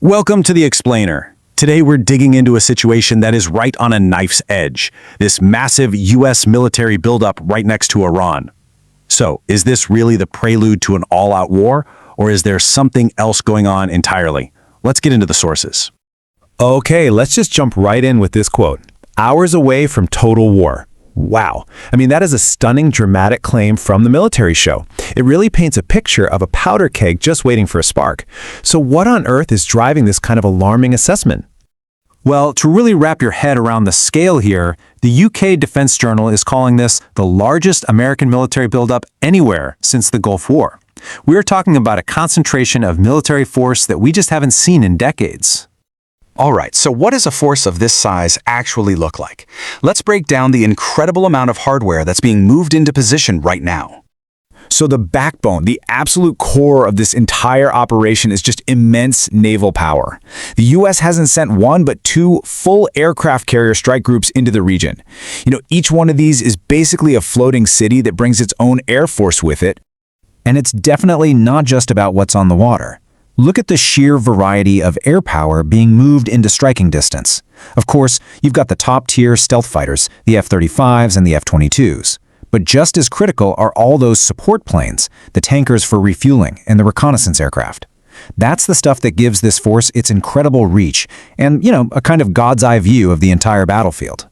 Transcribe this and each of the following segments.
Welcome to The Explainer. Today we're digging into a situation that is right on a knife's edge, this massive U.S. military buildup right next to Iran. So, is this really the prelude to an all-out war, or is there something else going on entirely? Let's get into the sources. Okay, let's just jump right in with this quote. Hours away from total war. Wow. I mean, that is a stunning, dramatic claim from the military show. It really paints a picture of a powder keg just waiting for a spark. So what on earth is driving this kind of alarming assessment? Well, to really wrap your head around the scale here, the UK Defense Journal is calling this the largest American military buildup anywhere since the Gulf War. We're talking about a concentration of military force that we just haven't seen in decades. All right, so what does a force of this size actually look like? Let's break down the incredible amount of hardware that's being moved into position right now. So the backbone, the absolute core of this entire operation is just immense naval power. The U.S. hasn't sent one but two full aircraft carrier strike groups into the region. Each one of these is basically a floating city that brings its own air force with it. And it's definitely not just about what's on the water. Look at the sheer variety of air power being moved into striking distance. Of course, you've got the top-tier stealth fighters, the F-35s and the F-22s. But just as critical are all those support planes, the tankers for refueling, and the reconnaissance aircraft. That's the stuff that gives this force its incredible reach and, a kind of God's eye view of the entire battlefield.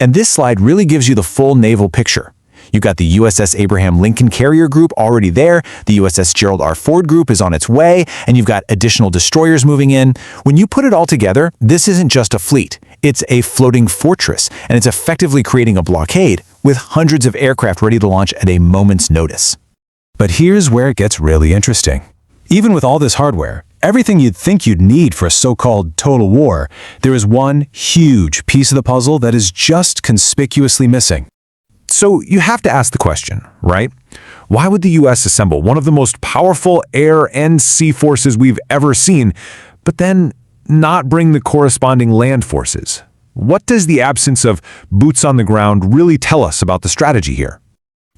And this slide really gives you the full naval picture. You've got the USS Abraham Lincoln Carrier Group already there, the USS Gerald R. Ford Group is on its way, and you've got additional destroyers moving in. When you put it all together, this isn't just a fleet. It's a floating fortress, and it's effectively creating a blockade with hundreds of aircraft ready to launch at a moment's notice. But here's where it gets really interesting. Even with all this hardware, everything you'd think you'd need for a so-called total war, there is one huge piece of the puzzle that is just conspicuously missing. So you have to ask the question, right? Why would the U.S. assemble one of the most powerful air and sea forces we've ever seen, but then not bring the corresponding land forces? What does the absence of boots on the ground really tell us about the strategy here?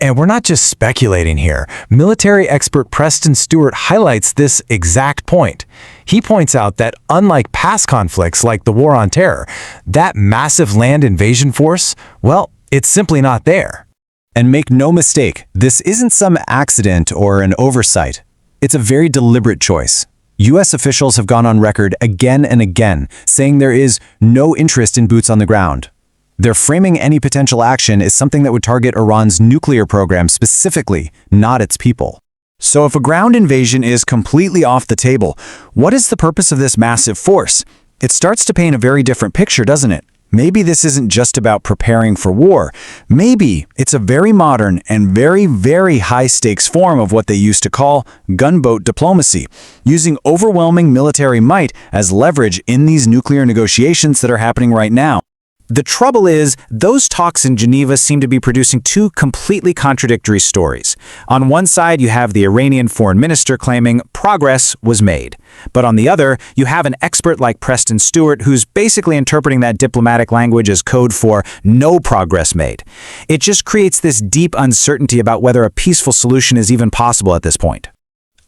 And we're not just speculating here. Military expert Preston Stewart highlights this exact point. He points out that unlike past conflicts like the War on Terror, that massive land invasion force, well, it's simply not there. And make no mistake, this isn't some accident or an oversight. It's a very deliberate choice. U.S. officials have gone on record again and again saying there is no interest in boots on the ground. They're framing any potential action as something that would target Iran's nuclear program specifically, not its people. So if a ground invasion is completely off the table, what is the purpose of this massive force? It starts to paint a very different picture, doesn't it? Maybe this isn't just about preparing for war. Maybe it's a very modern and very, very high-stakes form of what they used to call gunboat diplomacy, using overwhelming military might as leverage in these nuclear negotiations that are happening right now. The trouble is, those talks in Geneva seem to be producing two completely contradictory stories. On one side, you have the Iranian foreign minister claiming progress was made. But on the other, you have an expert like Preston Stewart who's basically interpreting that diplomatic language as code for no progress made. It just creates this deep uncertainty about whether a peaceful solution is even possible at this point.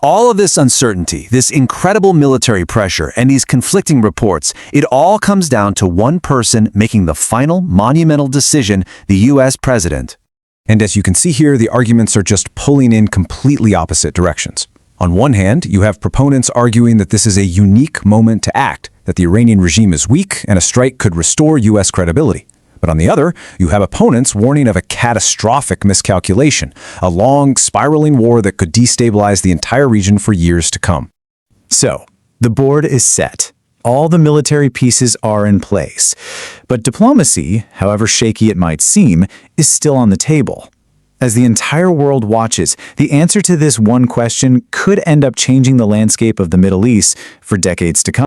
All of this uncertainty, this incredible military pressure, and these conflicting reports, it all comes down to one person making the final monumental decision, the U.S. president. And as you can see here, the arguments are just pulling in completely opposite directions. On one hand, you have proponents arguing that this is a unique moment to act, that the Iranian regime is weak and a strike could restore U.S. credibility. But on the other, you have opponents warning of a catastrophic miscalculation, a long, spiraling war that could destabilize the entire region for years to come. So, the board is set. All the military pieces are in place. But diplomacy, however shaky it might seem, is still on the table. As the entire world watches, the answer to this one question could end up changing the landscape of the Middle East for decades to come.